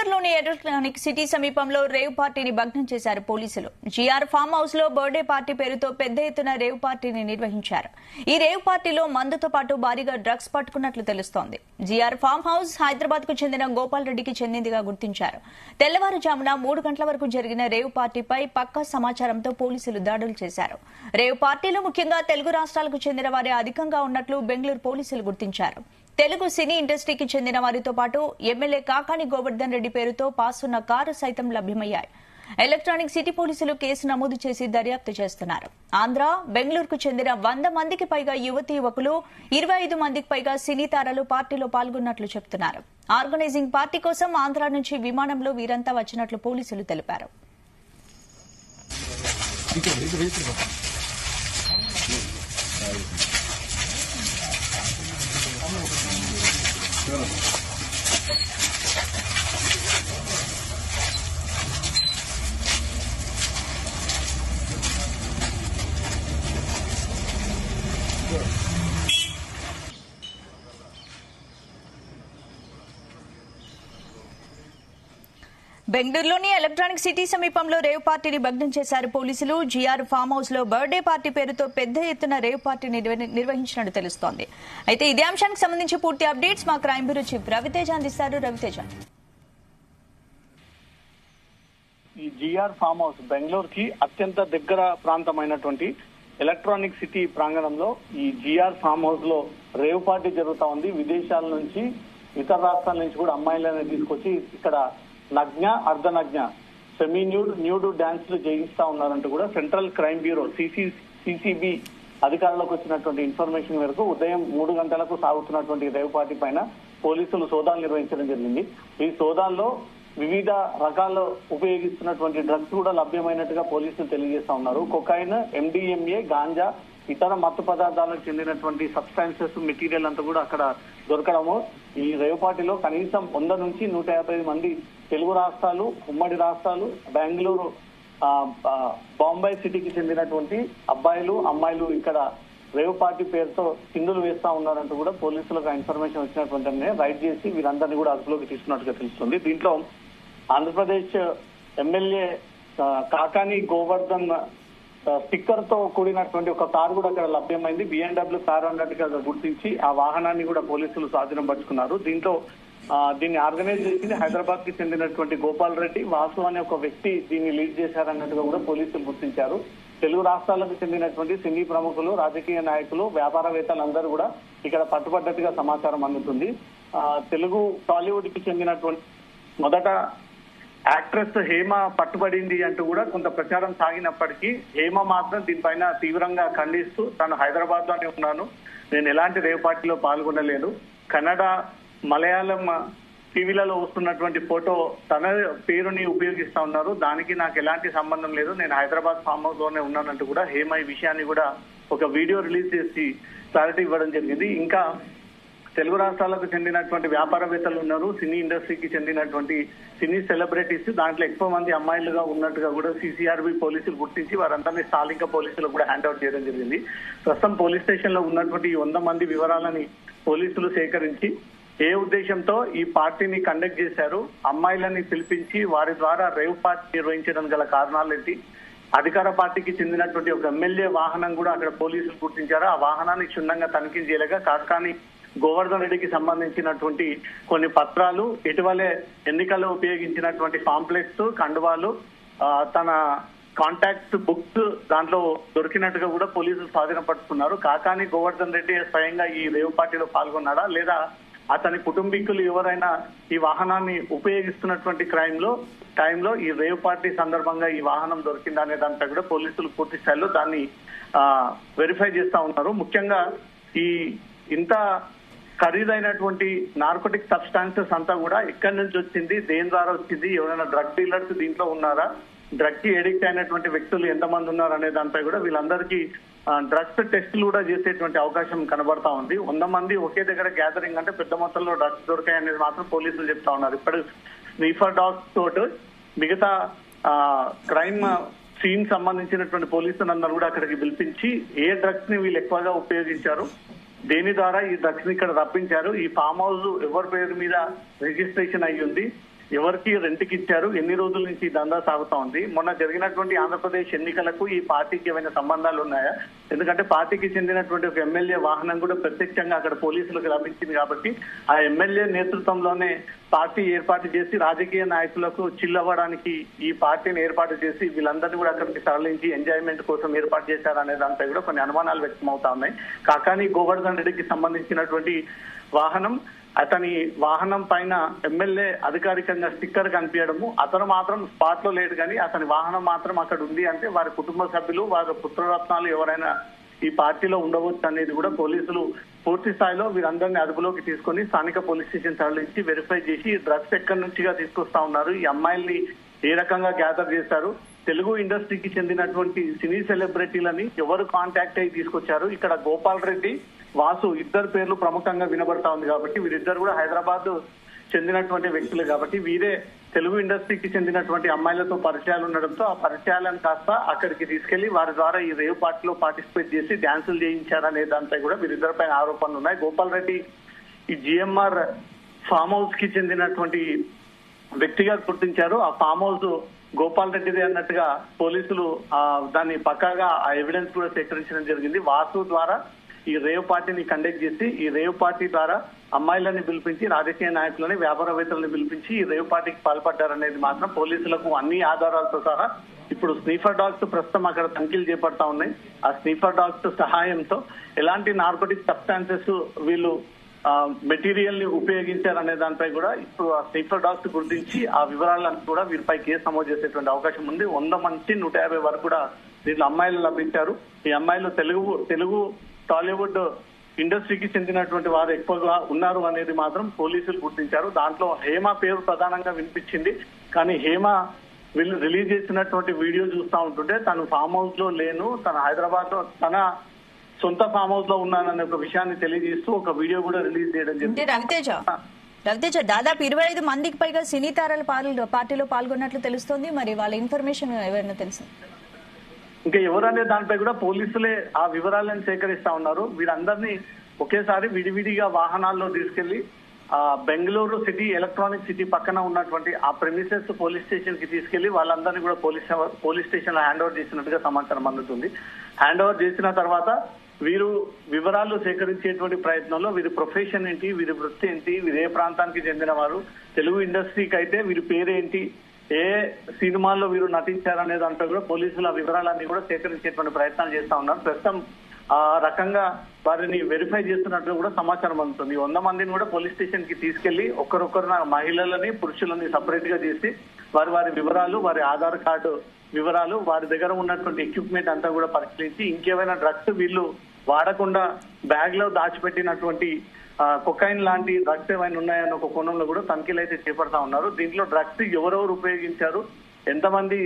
బెంగళూరులోని electronic city సమీపంలో rave పార్టీని భగ్నం చేశారు పోలీసులు. జీఆర్ ఫామ్ హౌస్ లో బర్త్డే పార్టీ పేరుతో పెద్ద ఎత్తున రేవ్ పార్టీని నిర్వహించారు. ఈ రేవ్ పార్టీలో మందుతో పాటు భారీగా డ్రగ్స్ పట్టుకున్నట్లు తెలుస్తోంది. జీఆర్ ఫామ్ హౌస్ హైదరాబాద్ కు చెందిన గోపాల్ రెడ్డికి చెందిందిగా గుర్తించారు. తెల్లవారుజామున 3 గంటల వరకు జరిగిన రేవ్ పార్టీపై పక్కా సమాచారంతో పోలీసులు దాడులు చేశారు. రేవ్ పార్టీలో ముఖ్యంగా తెలుగు రాష్ట్రాలకు చెందిన వారే అధికంగా ఉన్నట్లు బెంగళూరు పోలీసులు గుర్తించారు. తెలుగు సినీ ఇండస్ట్రీకి చెందిన వారితో పాటు ఎమ్మెల్యే కాకాని గోవర్ధన్ రెడ్డి పేరుతో పాసున్న కారు సైతం లభ్యమయ్యాయి. ఎలక్ట్రానిక్ సిటీ పోలీసులు కేసు నమోదు చేసి దర్యాప్తు చేస్తున్నారు. ఆంధ్ర, బెంగళూరుకు చెందిన 100 మందికి పైగా యువతీ యువకులు, 25 మందికి పైగా సినీ తారలు పార్టీలో పాల్గొన్నట్లు చెబుతున్నారు. ఆర్గనైజింగ్ పార్టీ కోసం ఆంధ్ర నుంచి విమానంలో వీరంతా వచ్చినట్లు పోలీసులు తెలిపారు. బెంగళూరులోని ఎలక్ట్రానిక్ సిటీ సమీపంలో రేవ్ పార్టీని భగ్నం చేశారు పోలీసులు. జీఆర్ ఫామ్ హౌస్ లో బర్త్డే పార్టీ పేరుతో పెద్ద ఎత్తున రేవ్ పార్టీని నిర్వహించినట్టు తెలుస్తోంది. అయితే ఇదే అంశానికి సంబంధించి పూర్తి అప్డేట్స్ మా క్రైమ్ బ్యూరో చీఫ్ రవితేజ అందిస్తారు. రవితేజ, ఈ జీఆర్ ఫామ్ హౌస్ బెంగళూరుకి అత్యంత దగ్గర ప్రాంతమైనటువంటి ఎలక్ట్రానిక్ సిటీ ప్రాంగణంలో ఈ జీఆర్ ఫామ్ హౌస్ లో రేవ్ పార్టీ జరుగుతా ఉంది. విదేశాల నుంచి, ఇతర రాష్ట్రాల నుంచి కూడా అమ్మాయిలను తీసుకొచ్చి ఇక్కడ నగ్న, అర్ధనగ్న, సెమీ న్యూడ్, న్యూడ్ డాన్స్లు చేయిస్తా ఉన్నారంటూ కూడా సెంట్రల్ క్రైమ్ బ్యూరో సిసిబి అధికారంలోకి వచ్చినటువంటి ఇన్ఫర్మేషన్ మేరకు ఉదయం 3 గంటలకు సాగుతున్నటువంటి రేవ్ పార్టీ పైన పోలీసులు సోదాలు నిర్వహించడం జరిగింది. ఈ సోదాల్లో వివిధ రకాల్లో ఉపయోగిస్తున్నటువంటి డ్రగ్స్ కూడా లభ్యమైనట్టుగా పోలీసులు తెలియజేస్తా ఉన్నారు. కొకైన్, MDMA, గాంజా, ఇతర మత్తు పదార్థాలకు చెందినటువంటి సబ్స్టాన్సెస్, మెటీరియల్ అంతా కూడా అక్కడ దొరకడము. ఈ రేవ్ పార్టీలో కనీసం 100 నుంచి 150 మంది తెలుగు రాష్ట్రాలు, ఉమ్మడి రాష్ట్రాలు, బెంగళూరు, బాంబే సిటీకి చెందినటువంటి అబ్బాయిలు, అమ్మాయిలు ఇక్కడ రేవ్ పార్టీ పేరుతో చిందులు వేస్తా ఉన్నారంటూ కూడా పోలీసులకు ఇన్ఫర్మేషన్ వచ్చినటువంటి రైడ్ చేసి వీరందరినీ కూడా అదుపులోకి తీసుకున్నట్టుగా తెలుస్తుంది. దీంట్లో ఆంధ్రప్రదేశ్ ఎమ్మెల్యే కాకాని గోవర్ధన్ స్టిక్కర్ తో కూడినటువంటి ఒక కారు కూడా అక్కడ లభ్యమైంది. BMW కారు అన్నట్టుగా గుర్తించి ఆ వాహనాన్ని కూడా పోలీసులు స్వాధీనం పరుచుకున్నారు. దీన్ని ఆర్గనైజ్ చేసింది హైదరాబాద్ కి చెందినటువంటి గోపాల్ రెడ్డి, వాసు అనే ఒక వ్యక్తి దీన్ని లీడ్ చేశారన్నట్టుగా కూడా పోలీసులు గుర్తించారు. తెలుగు రాష్ట్రాలకు చెందినటువంటి సినీ ప్రముఖులు, రాజకీయ నాయకులు, వ్యాపారవేత్తలందరూ కూడా ఇక్కడ పట్టుబడ్డట్టుగా సమాచారం అందుతుంది. తెలుగు టాలీవుడ్ కి చెందినటువంటి మొదట యాక్ట్రెస్ హేమ పట్టుబడింది అంటూ కూడా కొంత ప్రచారం సాగినప్పటికీ హేమ మాత్రం దీనిపైన తీవ్రంగా ఖండిస్తూ తాను హైదరాబాద్ లోనే ఉన్నాను, నేను ఎలాంటి రేవ్ పార్టీలో పాల్గొనలేదు, కన్నడ, మలయాళం టీవీలలో వస్తున్నటువంటి ఫోటో తన పేరుని ఉపయోగిస్తా ఉన్నారు, దానికి నాకు ఎలాంటి సంబంధం లేదు, నేను హైదరాబాద్ ఫామ్ హౌస్ లోనే ఉన్నానంటూ కూడా హేమ ఈ విషయాన్ని కూడా ఒక వీడియో రిలీజ్ చేసి క్లారిటీ ఇవ్వడం జరిగింది. ఇంకా తెలుగు రాష్ట్రాలకు చెందినటువంటి వ్యాపారవేత్తలు ఉన్నారు, సినీ ఇండస్ట్రీకి చెందినటువంటి సినీ సెలబ్రిటీస్, దాంట్లో ఎక్కువ మంది అమ్మాయిలుగా ఉన్నట్టుగా కూడా CCRB పోలీసులు గుర్తించి వారందరినీ స్థానిక పోలీసులకు కూడా హ్యాండ్ అవుట్ చేయడం జరిగింది. ప్రస్తుతం పోలీస్ స్టేషన్ లో ఉన్నటువంటి 100 మంది వివరాలని పోలీసులు సేకరించి ఏ ఉద్దేశంతో ఈ పార్టీని కండక్ట్ చేశారు, అమ్మాయిలని పిలిపించి వారి ద్వారా రేవ్ పార్టీ నిర్వహించడం గల కారణాలు ఏంటి, అధికార పార్టీకి చెందినటువంటి ఒక ఎమ్మెల్యే వాహనం కూడా అక్కడ పోలీసులు గుర్తించారు. ఆ వాహనాన్ని క్షుణ్ణంగా తనిఖీ చేయలేక కాకాని గోవర్ధన్ రెడ్డికి సంబంధించినటువంటి కొన్ని పత్రాలు, ఇటీవలే ఎన్నికల్లో ఉపయోగించినటువంటి పాంప్లెట్స్, కండువాలు, తన కాంటాక్ట్ బుక్స్ దాంట్లో దొరికినట్టుగా కూడా పోలీసులు స్వాధీనపరుచుకున్నారు. కాకాని గోవర్ధన్ రెడ్డి స్వయంగా ఈ రేవ్ పార్టీలో పాల్గొన్నాడా లేదా అతని కుటుంబీకులు ఎవరైనా ఈ వాహనాన్ని ఉపయోగిస్తున్నటువంటి టైంలో ఈ రేవ్ పార్టీ సందర్భంగా ఈ వాహనం దొరికిందా అనే దానిపై కూడా పోలీసులు పూర్తి స్థాయిలో దాన్ని వెరిఫై చేస్తా ఉన్నారు. ముఖ్యంగా ఈ ఇంత ఖరీదైనటువంటి నార్కోటిక్ సబ్స్టాన్సెస్ అంతా కూడా ఎక్కడి నుంచి వచ్చింది, దేని ద్వారా వచ్చింది, ఎవరైనా డ్రగ్ డీలర్స్ దీంట్లో ఉన్నారా, డ్రగ్ కి ఎడిక్ట్ అయినటువంటి వ్యక్తులు ఎంతమంది ఉన్నారు అనే దానిపై కూడా వీళ్ళందరికీ డ్రగ్స్ టెస్టులు కూడా చేసేటువంటి అవకాశం కనబడతా ఉంది. 100 మంది ఒకే దగ్గర గ్యాదరింగ్ అంటే పెద్ద మొత్తంలో డ్రగ్స్ దొరికాయి అనేది మాత్రం పోలీసులు చెప్తా ఉన్నారు. ఇప్పుడు స్నీఫర్ డాగ్స్ తోటి మిగతా క్రైమ్ సీన్ సంబంధించినటువంటి పోలీసులందరూ కూడా అక్కడికి పిలిపించి ఏ డ్రగ్స్ ని వీళ్ళు ఎక్కువగా ఉపయోగించారు, దేని ద్వారా ఈ డ్రగ్స్ ని ఇక్కడ రప్పించారు, ఈ ఫామ్ హౌస్ ఎవరి పేరు మీద రిజిస్ట్రేషన్ అయ్యి ఉంది, ఎవరికి రెంట్కి ఇచ్చారు, ఎన్ని రోజుల నుంచి ఈ దందా సాగుతా ఉంది, మొన్న జరిగినటువంటి ఆంధ్రప్రదేశ్ ఎన్నికలకు ఈ పార్టీకి ఏమైనా సంబంధాలు ఉన్నాయా? ఎందుకంటే పార్టీకి చెందినటువంటి ఒక ఎమ్మెల్యే వాహనం కూడా ప్రత్యక్షంగా అక్కడ పోలీసులకు లభించింది కాబట్టి ఆ ఎమ్మెల్యే నేతృత్వంలోనే పార్టీ ఏర్పాటు చేసి రాజకీయ నాయకులకు చిల్లవ్వడానికి ఈ పార్టీని ఏర్పాటు చేసి వీళ్ళందరినీ కూడా అక్కడికి తరలించి ఎంజాయ్మెంట్ కోసం ఏర్పాటు చేశారనే దానిపై కూడా కొన్ని అనుమానాలు వ్యక్తమవుతా ఉన్నాయి. కాకాని గోవర్ధన్ రెడ్డికి సంబంధించినటువంటి వాహనం, అతని వాహనం పైన ఎమ్మెల్యే అధికారికంగా స్టిక్కర్ కనిపించడము, అతను మాత్రం స్పాట్ లో లేడు కానీ అతని వాహనం మాత్రం అక్కడ ఉంది అంటే వారి కుటుంబ సభ్యులు, వారి పుత్రరత్నాలు ఎవరైనా ఈ పార్టీలో ఉండవచ్చు అనేది కూడా పోలీసులు పూర్తి స్థాయిలో వీరందరినీ అదుపులోకి తీసుకొని స్థానిక పోలీస్ స్టేషన్ తరలించి వెరిఫై చేసి డ్రగ్స్ ఎక్కడి నుంచిగా తీసుకొస్తా ఉన్నారు, ఈ అమ్మాయిల్ని ఏ రకంగా గ్యాదర్ చేశారు, తెలుగు ఇండస్ట్రీకి చెందినటువంటి సినీ సెలబ్రిటీలని ఎవరు కాంటాక్ట్ అయ్యి తీసుకొచ్చారు. ఇక్కడ గోపాల్ రెడ్డి, వాసు ఇద్దరు పేర్లు ప్రముఖంగా వినబడతా ఉంది కాబట్టి వీరిద్దరు కూడా హైదరాబాద్ చెందినటువంటి వ్యక్తులు కాబట్టి వీరే తెలుగు ఇండస్ట్రీకి చెందినటువంటి అమ్మాయిలతో పరిచయాలు ఉండడంతో ఆ పరిచయాలను కాస్త అక్కడికి తీసుకెళ్లి వారి ద్వారా ఈ రేవ్ పార్టీలో పార్టిసిపేట్ చేసి డాన్సులు చేయించారనే దానిపై కూడా వీరిద్దరిపై ఆరోపణలు ఉన్నాయి. గోపాల్ రెడ్డి ఈ జిఎంఆర్ ఫామ్ హౌస్ కి చెందినటువంటి వ్యక్తిగా గుర్తించారు. ఆ ఫామ్ హౌస్ గోపాల్ రెడ్డిదే అన్నట్టుగా పోలీసులు దాన్ని పక్కాగా ఆ ఎవిడెన్స్ కూడా సేకరించడం జరిగింది. వాసు ద్వారా ఈ రేవ్ పార్టీని కండక్ట్ చేసి ఈ రేవ్ పార్టీ ద్వారా అమ్మాయిలని పిలిపించి రాజకీయ నాయకులని, వ్యాపారవేత్తలను పిలిపించి ఈ రేవ్ పార్టీకి పాల్పడ్డారనేది మాత్రం పోలీసులకు అన్ని ఆధారాలతో సహా ఇప్పుడు స్నీఫర్ డాగ్స్ ప్రస్తుతం అక్కడ తనిఖీలు చేపడతా ఉన్నాయి. ఆ స్నీఫర్ డాగ్స్ సహాయంతో ఎలాంటి నార్కోటిక్ సబ్స్టాన్సెస్ వీళ్ళు మెటీరియల్ ని ఉపయోగించారనే దానిపై కూడా ఇప్పుడు ఆ స్నీఫర్ డాగ్స్ గుర్తించి ఆ వివరాలను కూడా వీరిపై కేసు నమోదు చేసేటువంటి అవకాశం ఉంది. 100 నుంచి 150 వరకు కూడా దీంట్లో అమ్మాయిలు లభించారు. ఈ అమ్మాయిలు తెలుగు టాలీవుడ్ ఇండస్ట్రీకి చెందినటువంటి వారు ఎక్కువగా ఉన్నారు అనేది మాత్రం పోలీసులు గుర్తించారు. దాంట్లో హేమ పేరు ప్రధానంగా వినిపించింది. కానీ హేమ వీళ్ళు రిలీజ్ చేసినటువంటి వీడియో చూస్తూ ఉంటుంటే తను ఫామ్ హౌస్ లో లేను, తన హైదరాబాద్ లో తన సొంత ఫామ్ హౌస్ లో ఉన్నాననే ఒక విషయాన్ని తెలియజేస్తూ ఒక వీడియో కూడా రిలీజ్ చేయడం జరిగింది. రవితేజ దాదాపు 25 మందికి పైగా సినీ తారల పార్టీలో పాల్గొన్నట్లు తెలుస్తోంది. మరి వాళ్ళ ఇన్ఫర్మేషన్ ఎవరైనా తెలుసు? ఇంకా ఎవరనే దానిపై కూడా పోలీసులే ఆ వివరాలను సేకరిస్తా ఉన్నారు. వీరందరినీ ఒకేసారి విడివిడిగా వాహనాల్లో తీసుకెళ్లి బెంగళూరు సిటీ ఎలక్ట్రానిక్ సిటీ పక్కన ఉన్నటువంటి ఆ ప్రెమిసెస్ పోలీస్ స్టేషన్ కి తీసుకెళ్లి వాళ్ళందరినీ కూడా పోలీస్ స్టేషన్ లో హ్యాండ్ ఓవర్ చేసినట్టుగా సమాచారం అందుతుంది. హ్యాండ్ ఓవర్ చేసిన తర్వాత వీరు వివరాలు సేకరించేటువంటి ప్రయత్నంలో వీరి ప్రొఫెషన్ ఏంటి, వీరి వృత్తి ఏంటి, వీరు ఏ ప్రాంతానికి చెందిన వారు, తెలుగు ఇండస్ట్రీకి అయితే వీరి పేరేంటి, ఏ సినిమాల్లో వీరు నటించారనే దాంట్లో కూడా పోలీసులు ఆ వివరాలన్నీ కూడా సేకరించేటువంటి ప్రయత్నాలు చేస్తా ఉన్నారు. ప్రస్తుతం ఆ రకంగా వారిని వెరిఫై చేస్తున్నట్లు కూడా సమాచారం అందుతుంది. 100 మందిని కూడా పోలీస్ స్టేషన్ కి తీసుకెళ్లి ఒక్కరొక్కరు మహిళలని పురుషులని సపరేట్ గా చేసి వారి వివరాలు, వారి ఆధార్ కార్డు వివరాలు, వారి దగ్గర ఉన్నటువంటి ఎక్విప్మెంట్ అంతా కూడా పరిశీలించి ఇంకేమైనా డ్రగ్స్ వీళ్ళు వాడకుండా బ్యాగ్ లో దాచిపెట్టినటువంటి కొకైన్ లాంటి డ్రగ్స్ ఏమైనా ఉన్నాయన్న ఒక కోణంలో కూడా తనిఖీలు అయితే చేపడతా ఉన్నారు. దీంట్లో డ్రగ్స్ ఎవరెవరు ఉపయోగించారు, ఎంతమంది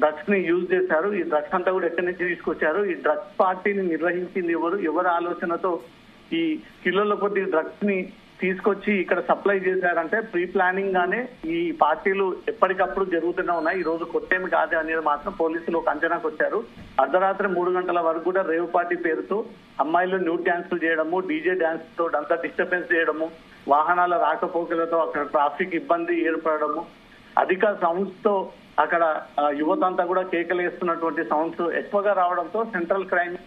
డ్రగ్స్ ని యూజ్ చేశారు, ఈ డ్రగ్స్ అంతా కూడా ఎక్కడి నుంచి తీసుకొచ్చారు, ఈ డ్రగ్స్ పార్టీని నిర్వహించింది ఎవరి ఆలోచనతో ఈ కిలోల కొద్ది డ్రగ్స్ ని తీసుకొచ్చి ఇక్కడ సప్లై చేశారంటే ప్రీ ప్లానింగ్ గానే ఈ పార్టీలు ఎప్పటికప్పుడు జరుగుతూనే ఉన్నాయి. ఈ రోజు కొత్తేమి కాదు అనేది మాత్రం పోలీసులు ఒక అంచనాకు వచ్చారు. అర్ధరాత్రి 3 గంటల వరకు కూడా రేవ్ పార్టీ పేరుతో అమ్మాయిలు న్యూడ్ డ్యాన్సులు చేయడము, డీజే డ్యాన్స్ తో అంతా డిస్టర్బెన్స్ చేయడము, వాహనాల రాకపోకలతో అక్కడ ట్రాఫిక్ ఇబ్బంది ఏర్పడము, అధిక సౌండ్స్ తో అక్కడ యువత అంతా కూడా కేకలేస్తున్నటువంటి సౌండ్స్ ఎక్కువగా రావడంతో సెంట్రల్ క్రైమ్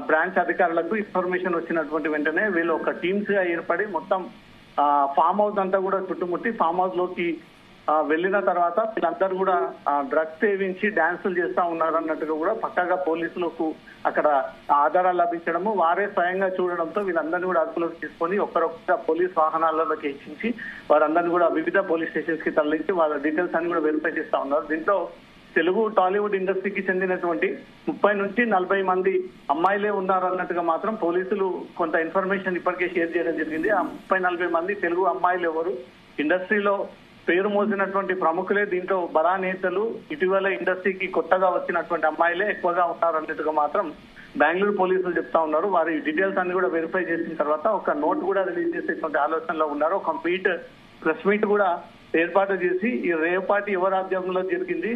బ్రాంచ్ అధికారులకు ఇన్ఫర్మేషన్ వచ్చినటువంటి వెంటనే వీళ్ళు ఒక టీమ్స్ గా ఏర్పడి మొత్తం ఫామ్ హౌస్ అంతా కూడా చుట్టుముట్టి ఫామ్ హౌస్ లోకి వెళ్లిన తర్వాత వీళ్ళందరూ కూడా డ్రగ్స్ సేవించి డాన్సులు చేస్తా ఉన్నారు అన్నట్టుగా కూడా పక్కాగా పోలీసులకు అక్కడ ఆధారాలు లభించడము, వారే స్వయంగా చూడడంతో వీళ్ళందరినీ కూడా అదుపులోకి తీసుకొని ఒక్కరొక్క పోలీస్ వాహనాలలోకి ఎక్కించి వారందరినీ కూడా వివిధ పోలీస్ స్టేషన్స్ కి తరలించి వాళ్ళ డీటెయిల్స్ అన్ని కూడా వెరిఫై చేస్తా ఉన్నారు. దీంట్లో తెలుగు టాలీవుడ్ ఇండస్ట్రీకి చెందినటువంటి 30 నుంచి 40 మంది అమ్మాయిలే ఉన్నారు అన్నట్టుగా మాత్రం పోలీసులు కొంత ఇన్ఫర్మేషన్ ఇప్పటికే షేర్ చేయడం జరిగింది. ఆ 30-40 మంది తెలుగు అమ్మాయిలు ఎవరు, ఇండస్ట్రీలో పేరు మోసినటువంటి ప్రముఖులే, దీంట్లో బడా నేతలు, ఇటీవల ఇండస్ట్రీకి కొత్తగా వచ్చినటువంటి అమ్మాయిలే ఎక్కువగా ఉన్నారు అన్నట్టుగా మాత్రం బెంగళూరు పోలీసులు చెప్తా ఉన్నారు. వారి డీటెయిల్స్ అన్ని కూడా వెరిఫై చేసిన తర్వాత ఒక నోట్ కూడా రిలీజ్ చేసేటువంటి ఆలోచనలో ఉన్నారు. ఒక ప్రెస్ మీట్ కూడా ఏర్పాటు చేసి ఈ రేవ్ పార్టీ ఎవరి ఆధ్వర్యంలో జరిగింది,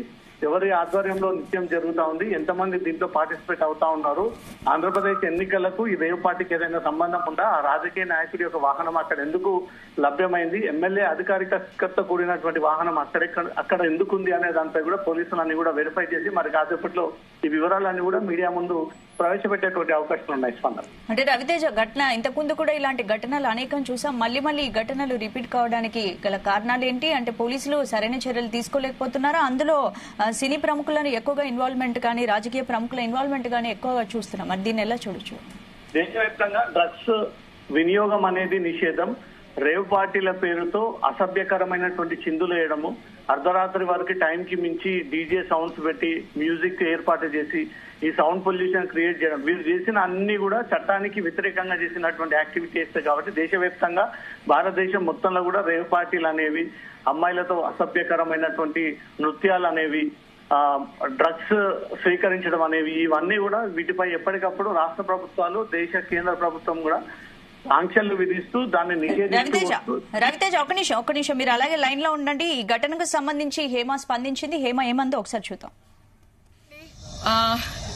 ఎవరి ఆధ్వర్యంలో నిత్యం జరుగుతా ఉంది, ఎంతమంది దీంట్లో పార్టిసిపేట్ అవుతా ఉన్నారు, ఆంధ్రప్రదేశ్ ఎన్నికలకు ఈ రేవ్ పార్టీకి ఏదైనా సంబంధం ఉందా, ఆ రాజకీయ నాయకుడి యొక్క వాహనం అక్కడ ఎందుకు లభ్యమైంది, ఎమ్మెల్యే అధికారికతో కూడినటువంటి వాహనం అక్కడ ఎందుకు ఉంది అనే దానిపై కూడా పోలీసులన్నీ కూడా వెరిఫై చేసి మరి కాసేపట్లో ఈ వివరాలన్నీ కూడా మీడియా ముందు ప్రవేశపెట్టేటువంటి అవకాశాలు ఉన్నాయి. స్పందన అంటే రవితేజ ఘటన ఇంతకుముందు కూడా ఇలాంటి ఘటనలు అనేకం చూసాం, మళ్ళీ ఈ ఘటనలు రిపీట్ కావడానికి గల కారణాలు ఏంటి? అంటే పోలీసులు సరైన చర్యలు తీసుకోలేకపోతున్నారా? అందులో సినీ ప్రముఖులను ఎక్కువగా ఇన్వాల్వ్మెంట్ కానీ రాజకీయ ప్రముఖుల ఇన్వాల్వ్మెంట్ కానీ ఎక్కువగా చూస్తున్నాం, మరి దీన్ని ఎలా చూడొచ్చు? దేశవ్యాప్తంగా డ్రగ్స్ వినియోగం అనేది నిషేధం, రేవ్ పార్టీల పేరుతో అసభ్యకరమైనటువంటి చిందులు వేయడము, అర్ధరాత్రి వరకు టైంకి మించి డీజే సౌండ్స్ పెట్టి మ్యూజిక్ ఏర్పాటు చేసి ఈ సౌండ్ పొల్యూషన్ క్రియేట్ చేయడం, వీరు చేసిన అన్ని కూడా చట్టానికి వ్యతిరేకంగా చేసినటువంటి యాక్టివిటీస్ కాబట్టి దేశవ్యాప్తంగా భారతదేశం మొత్తంలో కూడా రేవ్ పార్టీలు అనేవి, అమ్మాయిలతో అసభ్యకరమైనటువంటి నృత్యాలు అనేవి, డ్రగ్స్ స్వీకరించడం అనేవి, ఇవన్నీ కూడా వీటిపై ఎప్పటికప్పుడు రాష్ట్ర ప్రభుత్వాలు, దేశ కేంద్ర ప్రభుత్వం కూడా ఆంక్షలు విధిస్తూ దాన్ని నిషేధిస్తూ. రవితేజ ఒక్క నిమిషం మీరు అలాగే లైన్ లో ఉండండి. ఈ ఘటనకు సంబంధించి హేమ స్పందించింది, హేమ ఏమందో ఒకసారి చూద్దాం.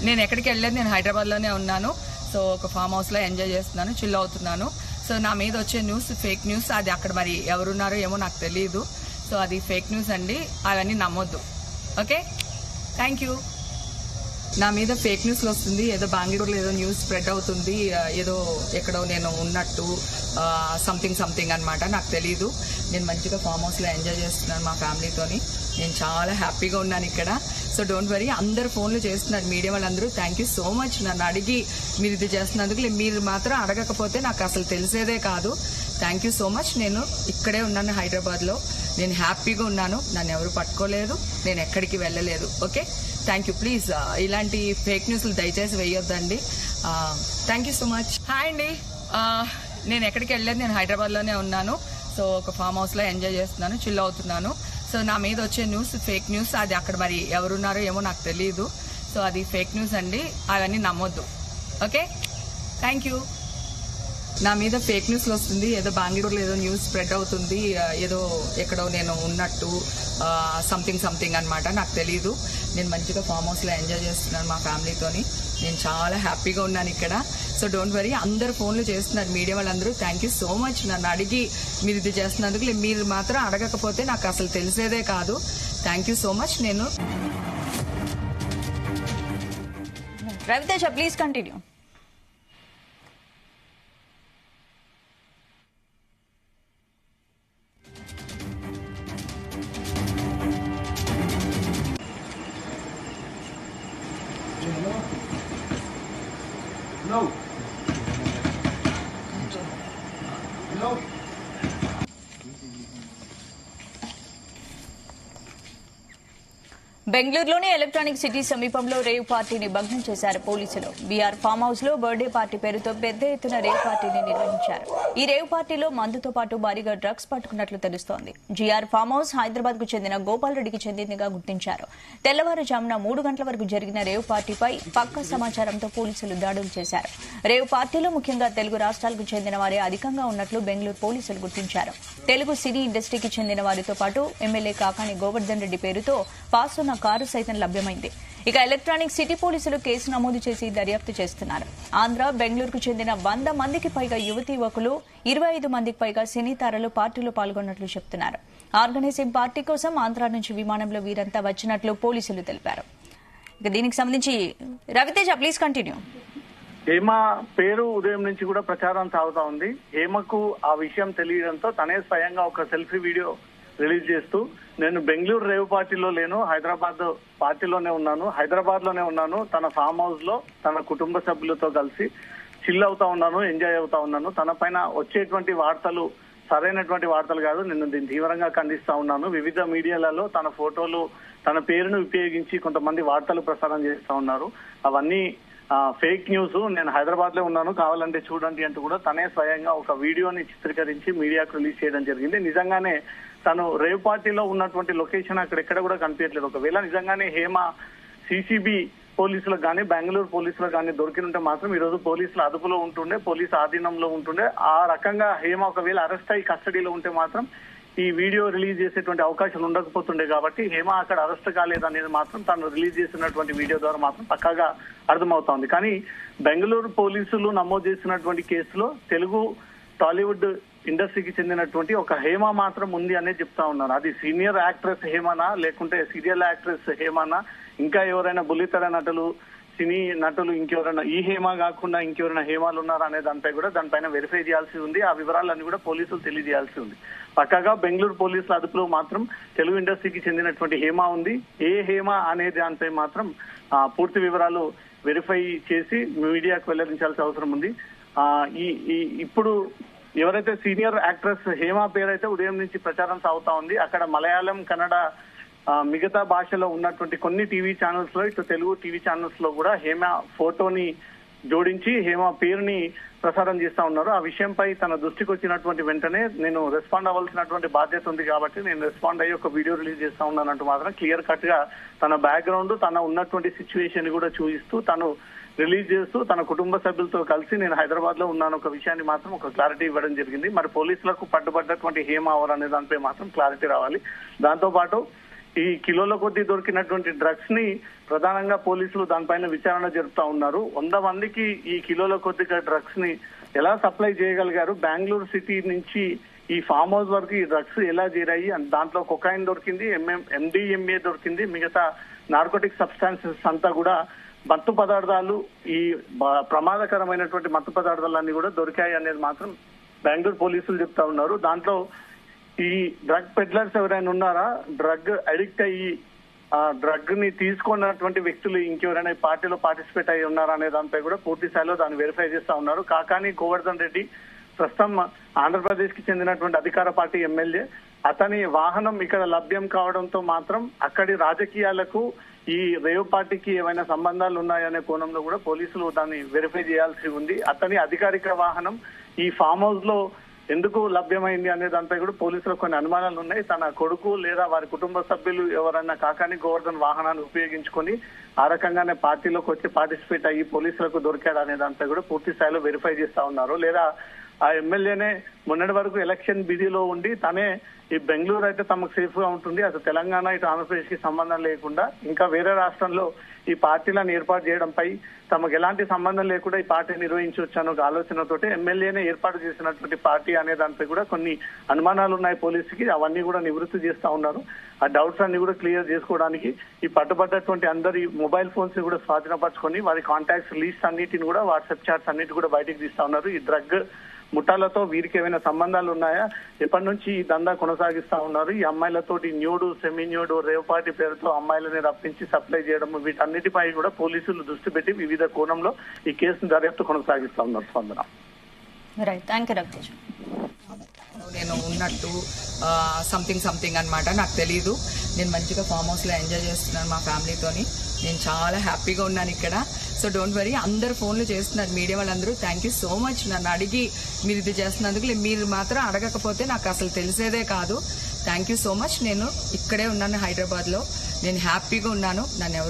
నేను ఎక్కడికి వెళ్ళలేదు, నేను హైదరాబాద్ లోనే ఉన్నాను. సో ఒక ఫామ్ హౌస్ లో ఎంజాయ్ చేస్తున్నాను, చిల్ అవుతున్నాను. సో నా మీద వచ్చే న్యూస్ ఫేక్ న్యూస్, అది అక్కడ మరి ఎవరున్నారో ఏమో నాకు తెలియదు. సో అది ఫేక్ న్యూస్ అండి, అవన్నీ నమ్మొద్దు. Okay, thank you. నా మీద ఫేక్ న్యూస్ వస్తుంది, ఏదో బెంగళూరులో ఏదో న్యూస్ స్ప్రెడ్ అవుతుంది, ఏదో ఎక్కడో నేను ఉన్నట్టు సంథింగ్ అన్నమాట, నాకు తెలీదు. నేను మంచిగా ఫామ్ హౌస్ లో ఎంజాయ్ చేస్తున్నాను మా ఫ్యామిలీతోని, నేను చాలా హ్యాపీగా ఉన్నాను ఇక్కడ. సో డోంట్ వరీ, అందరు ఫోన్లు చేస్తున్నారు మీడియా వాళ్ళందరూ. థ్యాంక్ యూ సో మచ్ నన్ను అడిగి మీరు ఇది చేస్తున్నందుకు. మీరు మాత్రం అడగకపోతే నాకు అసలు తెలిసేదే కాదు. Thank you so much. నేను ఇక్కడే ఉన్నాను హైదరాబాద్ లో, నేను హ్యాపీగా ఉన్నాను, నన్ను ఎవరు పట్టుకోలేదు, నేను ఎక్కడికి వెళ్ళలేదు. Okay, thank you. ప్లీజ్ ఇలాంటి ఫేక్ న్యూస్లు దయచేసి వేయొద్దండి. Thank you so much. Hi అండి, నేను ఎక్కడికి వెళ్ళలేదు, నేను హైదరాబాద్ లోనే ఉన్నాను. సో ఒక ఫామ్ హౌస్ లో ఎంజాయ్ చేస్తున్నాను, చిల్ అవుతున్నాను. సో నా మీద వచ్చే న్యూస్ ఫేక్ న్యూస్, అది అక్కడ మరి ఎవరున్నారో ఏమో నాకు తెలియదు. సో అది ఫేక్ న్యూస్ అండి, అవన్నీ నమ్మొద్దు. Okay, thank you. నా మీద ఫేక్ న్యూస్ వస్తుంది, ఏదో బెంగళూరులో ఏదో న్యూస్ స్ప్రెడ్ అవుతుంది, ఏదో ఎక్కడో నేను ఉన్నట్టు సంథింగ్ అన్నమాట, నాకు తెలీదు. నేను మంచిగా ఫామ్ హౌస్ లో ఎంజాయ్ చేస్తున్నాను మా ఫ్యామిలీతోని, నేను చాలా హ్యాపీగా ఉన్నాను ఇక్కడ. సో డోంట్ వరీ, అందరు ఫోన్లు చేస్తున్నారు మీడియా వాళ్ళందరూ. థ్యాంక్ యూ సో మచ్ నన్ను అడిగి మీరు ఇది చేస్తున్నందుకు. మీరు మాత్రం అడగకపోతే నాకు అసలు తెలిసేదే కాదు. Thank you so much. నేను Raviteja please continue. No. No. బెంగళూరులోని ఎలక్ట్రానిక్ సిటీ సమీపంలో రేవ్ పార్టీని భగ్నం చేశారు పోలీసులు. బీఆర్ ఫామ్ హౌస్ లో బర్త్డే పార్టీ పేరుతో పెద్ద ఎత్తున రేవ్ పార్టీని నిర్వహించారు. ఈ రేవ్ పార్టీలో మందుతో పాటు భారీగా డ్రగ్స్ పట్టుకున్నట్లు తెలుస్తోంది. జీఆర్ ఫామ్ హౌస్ హైదరాబాద్ కు చెందిన గోపాల్ రెడ్డికి చెందిందిగా గుర్తించారు. తెల్లవారుజామున 3 గంటల వరకు జరిగిన రేవ్ పార్టీపై పక్కా సమాచారంతో పోలీసులు దాడులు చేశారు. రేవ్ పార్టీలో ముఖ్యంగా తెలుగు రాష్ట్రాలకు చెందిన వారే అధికంగా ఉన్నట్లు బెంగళూరు పోలీసులు గుర్తించారు. తెలుగు సినీ ఇండస్ట్రీకి చెందిన వారితో పాటు ఎమ్మెల్యే కాకాని గోవర్ధన్ రెడ్డి పేరుతో పాస్ ఉన్న కారు సైతం లభ్యమైంది. ఇక ఎలక్ట్రానిక్ సిటీ పోలీసులు కేసు నమోదు చేసి దర్యాప్తు చేస్తున్నారు. ఆంధ్ర, బెంగళూరుకు చెందిన 100 మందికి పైగా యువతీ యువకులు, 25 మందికి పైగా సినీ తారలు పార్టీలో పాల్గొన్నట్లు చెబుతున్నారు. ఆర్గనైజింగ్ పార్టీ కోసం ఆంధ్ర నుంచి విమానంలో వీరంతా వచ్చినట్లు పోలీసులు తెలిపారు. ఇక దీనికి సంబంధించి రవితేజ ప్లీజ్ కంటిన్యూ. హేమ పేరు ఉదయం నుంచి కూడా ప్రచారం సాగుతా ఉంది. హేమకు ఆ విషయం తెలియడంతో తనే స్వయంగా ఒక సెల్ఫీ వీడియో రిలీజ్ చేస్తూ, నేను బెంగళూరు రేవ్ పార్టీలో లేను, హైదరాబాద్ పార్టీలోనే ఉన్నాను, హైదరాబాద్ లోనే ఉన్నాను, తన ఫామ్ హౌస్ లో తన కుటుంబ సభ్యులతో కలిసి చిల్ అవుతా ఉన్నాను, ఎంజాయ్ అవుతా ఉన్నాను, తన పైన వచ్చేటువంటి వార్తలు సరైనటువంటి వార్తలు కాదు, నేను దీన్ని తీవ్రంగా ఖండిస్తా ఉన్నాను. వివిధ మీడియాలలో తన ఫోటోలు, తన పేరును ఉపయోగించి కొంతమంది వార్తలు ప్రసారం చేస్తా ఉన్నారు, అవన్నీ ఫేక్ న్యూస్, నేను హైదరాబాద్ లో ఉన్నాను, కావాలంటే చూడండి అంటూ కూడా తనే స్వయంగా ఒక వీడియోని చిత్రీకరించి మీడియాకు రిలీజ్ చేయడం జరిగింది. నిజంగానే తను రేవ్ పార్టీలో ఉన్నటువంటి లొకేషన్ అక్కడెక్కడ కూడా కనిపించట్లేదు. ఒకవేళ నిజంగానే హేమ సిసిబి పోలీసులకు కానీ బెంగళూరు పోలీసులకు కానీ దొరికినుంటే మాత్రం ఈ రోజు పోలీసుల అదుపులో ఉంటుండే, పోలీసు ఆధీనంలో ఉంటుండే. ఆ రకంగా హేమ ఒకవేళ అరెస్ట్ అయ్యి కస్టడీలో ఉంటే మాత్రం ఈ వీడియో రిలీజ్ చేసేటువంటి అవకాశం ఉండకపోతుండే కాబట్టి హేమ అక్కడ అరెస్ట్ కాలేదనేది మాత్రం తను రిలీజ్ చేసినటువంటి వీడియో ద్వారా మాత్రం పక్కాగా అర్థమవుతోంది. కానీ బెంగళూరు పోలీసులు నమోదు చేసినటువంటి కేసులో తెలుగు టాలీవుడ్ ఇండస్ట్రీకి చెందినటువంటి ఒక హేమ మాత్రం ఉంది అనేది చెప్తా ఉన్నారు. అది సీనియర్ యాక్ట్రెస్ హేమనా, లేకుంటే సీరియల్ యాక్ట్రెస్ హేమనా, ఇంకా ఎవరైనా బుల్లితెర నటులు, సినీ నటులు ఇంకెవరైనా ఈ హేమ కాకుండా ఇంకెవరైనా హేమాలు ఉన్నారా అనే దానిపైన వెరిఫై చేయాల్సి ఉంది. ఆ వివరాలన్నీ కూడా పోలీసులు తెలియజేయాల్సి ఉంది. పక్కగా బెంగళూరు పోలీసుల అదుపులో మాత్రం తెలుగు ఇండస్ట్రీకి చెందినటువంటి హేమ ఉంది. ఏ హేమ అనే దానిపై మాత్రం పూర్తి వివరాలు వెరిఫై చేసి మీడియాకు వెల్లడించాల్సిన అవసరం ఉంది. ఇప్పుడు ఎవరైతే సీనియర్ యాక్ట్రెస్ హేమ పేరైతే ఉదయం నుంచి ప్రచారం సాగుతా ఉంది. అక్కడ మలయాళం, కన్నడ, మిగతా భాషలో ఉన్నటువంటి కొన్ని టీవీ ఛానల్స్ లో, ఇటు తెలుగు టీవీ ఛానల్స్ లో కూడా హేమ ఫోటోని జోడించి హేమ పేరుని ప్రసారం చేస్తా ఉన్నారు. ఆ విషయంపై తన దృష్టికి వచ్చినటువంటి వెంటనే నేను రెస్పాండ్ అవ్వాల్సినటువంటి బాధ్యత ఉంది కాబట్టి నేను రెస్పాండ్ అయ్యి ఒక వీడియో రిలీజ్ చేస్తా ఉన్నానంటూ మాత్రం క్లియర్ కట్ గా తన బ్యాక్గ్రౌండ్, తన ఉన్నటువంటి సిచ్యువేషన్ కూడా చూపిస్తూ తను రిలీజ్ చేస్తూ తన కుటుంబ సభ్యులతో కలిసి నేను హైదరాబాద్ లో ఉన్నాను ఒక విషయాన్ని మాత్రం ఒక క్లారిటీ ఇవ్వడం జరిగింది. మరి పోలీసులకు పట్టుబడ్డటువంటి హేమ ఎవరు అనే దానిపై మాత్రం క్లారిటీ రావాలి. దాంతో పాటు ఈ కిలోల కొద్దీ దొరికినటువంటి డ్రగ్స్ ని ప్రధానంగా పోలీసులు దానిపైన విచారణ జరుపుతా ఉన్నారు. 100 మందికి ఈ కిలోల కొద్దిగా డ్రగ్స్ ని ఎలా సప్లై చేయగలిగారు, బెంగళూరు సిటీ నుంచి ఈ ఫామ్ హౌస్ వరకు ఈ డ్రగ్స్ ఎలా చేరాయి, దాంట్లో కొకైన్ దొరికింది, MDMA దొరికింది, మిగతా నార్కోటిక్ సబ్స్టాన్సెస్ అంతా కూడా మత్తు పదార్థాలు, ఈ ప్రమాదకరమైనటువంటి మత్తు పదార్థాలన్నీ కూడా దొరికాయి అనేది మాత్రం బెంగళూరు పోలీసులు చెప్తా ఉన్నారు. దాంట్లో ఈ డ్రగ్ పెడ్లర్స్ ఎవరైనా ఉన్నారా, డ్రగ్ అడిక్ట్ అయ్యి ఆ డ్రగ్ ని తీసుకున్నటువంటి వ్యక్తులు ఇంకెవరైనా ఈ పార్టీలో పార్టిసిపేట్ అయ్యి ఉన్నారా అనే దానిపై కూడా పూర్తి స్థాయిలో దాన్ని వెరిఫై చేస్తా ఉన్నారు. కాకాని గోవర్ధన్ రెడ్డి ప్రస్తుతం ఆంధ్రప్రదేశ్ కి చెందినటువంటి అధికార పార్టీ ఎమ్మెల్యే. అతని వాహనం ఇక్కడ లభ్యం కావడంతో మాత్రం అక్కడి రాజకీయాలకు ఈ రేవ్ పార్టీకి ఏమైనా సంబంధాలు ఉన్నాయనే కోణంలో కూడా పోలీసులు దాన్ని వెరిఫై చేయాల్సి ఉంది. అతని అధికారిక వాహనం ఈ ఫామ్ హౌస్ లో ఎందుకు లభ్యమైంది అనే దానిపై కూడా పోలీసులకు కొన్ని అనుమానాలు ఉన్నాయి. తన కొడుకు లేదా వారి కుటుంబ సభ్యులు ఎవరైనా కాకాని గోవర్ధన్ వాహనాన్ని ఉపయోగించుకొని ఆ రకంగానే పార్టీలోకి వచ్చి పార్టిసిపేట్ అయ్యి పోలీసులకు దొరికాడు అనే దానిపై కూడా పూర్తి స్థాయిలో వెరిఫై చేస్తా ఉన్నారు. లేదా ఆ ఎమ్మెల్యేనే మొన్నటి వరకు ఎలక్షన్ బిజీలో ఉండి తనే ఈ బెంగళూరు అయితే తమకు సేఫ్ గా ఉంటుంది, అటు తెలంగాణ ఇటు ఆంధ్రప్రదేశ్ కి సంబంధం లేకుండా ఇంకా వేరే రాష్ట్రంలో ఈ పార్టీలను ఏర్పాటు చేయడంపై తమకు ఎలాంటి సంబంధం లేకుండా ఈ పార్టీ నిర్వహించవచ్చన్న ఒక ఆలోచనతోటి ఎమ్మెల్యేనే ఏర్పాటు చేసినటువంటి పార్టీ అనే దానిపై కూడా కొన్ని అనుమానాలు ఉన్నాయి పోలీసుకి. అవన్నీ కూడా నివృత్తి చేస్తా ఉన్నారు. ఆ డౌట్స్ అన్ని కూడా క్లియర్ చేసుకోవడానికి ఈ పట్టుబడ్డటువంటి అందరి మొబైల్ ఫోన్స్ ని కూడా స్వాధీనపరచుకొని వారి కాంటాక్ట్స్ లిస్ట్ అన్నిటిని కూడా వాట్సాప్ చాట్స్ అన్నిటి కూడా బయటకు తీస్తా ఉన్నారు. ఈ డ్రగ్ ముఠాలతో వీరికి ఏమైనా సంబంధాలు ఉన్నాయా, ఎప్పటి నుంచి ఈ దందా కొనసాగిస్తా ఉన్నారు, ఈ అమ్మాయిలతోటి nude, semi nude, rave party పేరుతో అమ్మాయిలని రప్పించి సప్లై చేయడం, వీటన్నిటిపై కూడా పోలీసులు దృష్టి పెట్టి వివిధ కోణంలో ఈ కేసును దర్యాప్తు కొనసాగిస్తా ఉన్నారు. స్పందన. నేను ఉన్నట్టు సంథింగ్ అన్నమాట, నాకు తెలీదు. నేను మంచిగా ఫామ్ హౌస్ లో ఎంజాయ్ చేస్తున్నాను మా ఫ్యామిలీతోని. నేను చాలా హ్యాపీగా ఉన్నాను ఇక్కడ. సో డోంట్ వరీ, అందరు ఫోన్లు చేస్తున్నారు మీడియా వాళ్ళందరూ. థ్యాంక్ యూ సో మచ్ నన్ను అడిగి మీరు ఇది చేస్తున్నందుకు. మీరు మాత్రం అడగకపోతే నాకు అసలు తెలిసేదే కాదు. Thank you so much. నేను ఇక్కడే ఉన్నాను హైదరాబాద్ లో. నేను హ్యాపీగా ఉన్నాను. నన్ను ఎవరు